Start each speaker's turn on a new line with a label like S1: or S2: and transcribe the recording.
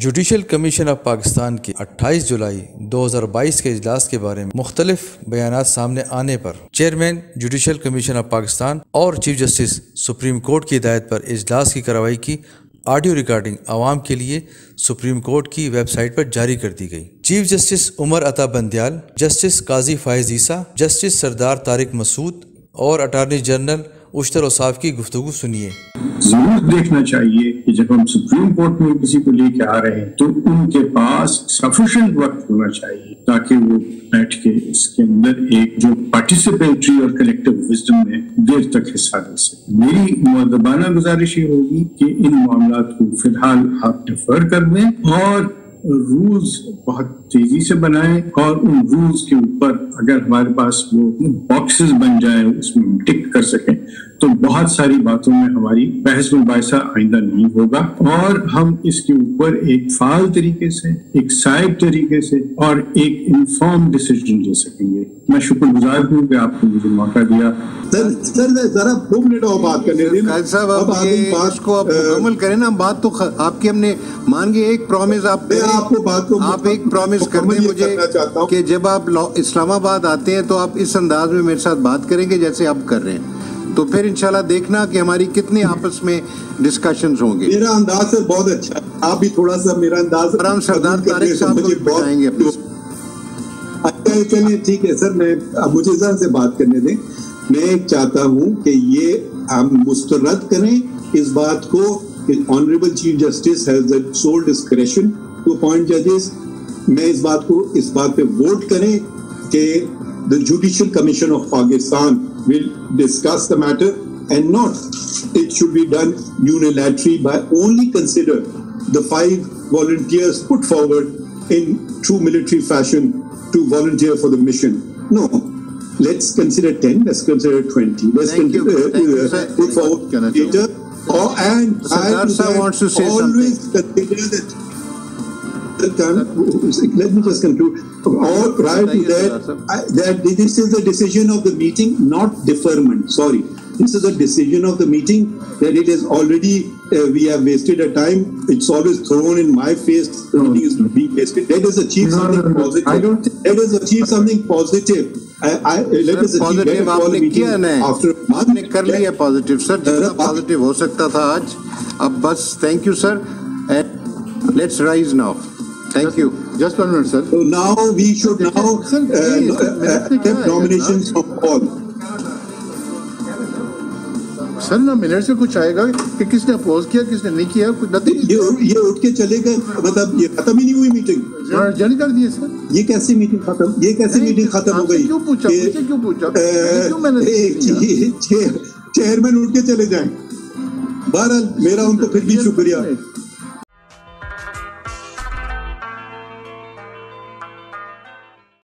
S1: Judicial commission of Pakistan کی 28 جولائی 2022 کے اجلاس کے بارے میں مختلف بیانات سامنے آنے پر chairman judicial commission of Pakistan اور چیف جسٹس سپریم کورٹ کی ہدایت پر اجلاس کی کارروائی کی آڈیو ریکارڈنگ عوام کے لیے سپریم کورٹ کی ویب سائٹ پر جاری کر دی گئی۔ Chief justice Umar Ata Bandial, justice قاضی فائز عیسیٰ، جسٹس سردار طارق مسعود اور اٹارنی جنرل اشتر اوصاف کی گفتگو سنیے۔
S2: ضرور دیکھنا چاہیے کہ جب ہم سپریم کورٹ میں کسی کو لے کے آ رہے ہیں تو ان کے پاس سفیشینٹ وقت ہونا چاہیے تاکہ وہ بیٹھ کے اس کے اندر ایک جو پارٹیسپیٹری اور کلیکٹیو وزڈم میں دیر تک حصہ لے سکے۔ میری مؤدبانہ گزارش یہ ہوگی کہ ان معاملات کو فی الحال آپ ڈیفر کر دیں اور رولز بہت تیزی سے بنائیں، اور ان رولز کے اوپر اگر ہمارے پاس وہ باکسز بن جائیں اس میں ٹک کر سکیں تو بہت ساری باتوں میں ہماری بحث مباحثہ آئندہ نہیں ہوگا، اور ہم اس کے اوپر ایک فعال طریقے سے، ایک سائڈ طریقے سے اور ایک انفارم ڈیسیجن لے سکیں گے۔ میں شکر گزار ہوں کہ آپ نے مجھے موقع دیا۔
S3: سر ذرا 2 منٹ اور بات کرنے دیں صاحب، اب اس کو آپ مکمل کریں نا۔ بات تو آپ کی ہم نے مان گئی، ایک پرومس آپ ایک پرومس کر دیں مجھے کہ جب آپ اسلام آباد آتے ہیں تو آپ اس انداز میں میرے ساتھ بات کریں گے جیسے آپ کر رہے ہیں، تو پھر انشاءاللہ دیکھنا کہ ہماری کتنی آپس میں ڈسکشنز ہوں گے۔
S4: میرا انداز سے بہت اچھا ہے، آپ بھی تھوڑا سا میرا انداز
S3: سردار طارق صاحب کو بتائیں گے اپنے۔
S4: اچھا چلیے ٹھیک ہے سر، میں اب مجھے ذرا سے بات کرنے دیں۔ میں چاہتا ہوں کہ یہ ہم مسترد کریں اس بات کو کہ honourable chief justice has the sole discretion to appoint ججز۔ میں اس بات پہ ووٹ کریں کہ the Judicial Commission of Pakistan will discuss the matter and not it should be done unilaterally by only consider the 5 volunteers put forward in true military fashion to volunteer for the mission. No, let's consider 10, let's consider 20, let's put forward later. And Sardar wants to say always something. Consider that let me just conclude. Or prior to that this is the decision of the meeting, not deferment. Sorry, this is a decision of the meeting that it is already we have wasted a time. It's always thrown in my face. Meeting is being wasted. Let us achieve something positive. I don't think. Let us achieve something positive. Let us achieve better quality meeting after a month.
S3: نے کر لیا positive سر، جتنا positive ہو سکتا تھا آج۔ اب بس thank you sir, let's rise now. Thank you.
S4: Just 1 minute, sir. So now we should accept nominations from all.
S5: سر نا منٹ سے کچھ آئے گا کہ کس نے اپوز کیا کس نے نہیں کیا،
S4: یہ اٹھ کے چلے گئے، مطلب یہ ختم ہی نہیں ہوئی میٹنگ،
S5: جاری کر دیے سر۔
S4: یہ کیسی میٹنگ ختم، یہ کیسی میٹنگ ختم ہو گئی؟
S5: کیوں پوچھا
S4: چیئرمین اٹھ کے چلے جائیں۔ بہرحال میرا ان کو پھر بھی شکریہ۔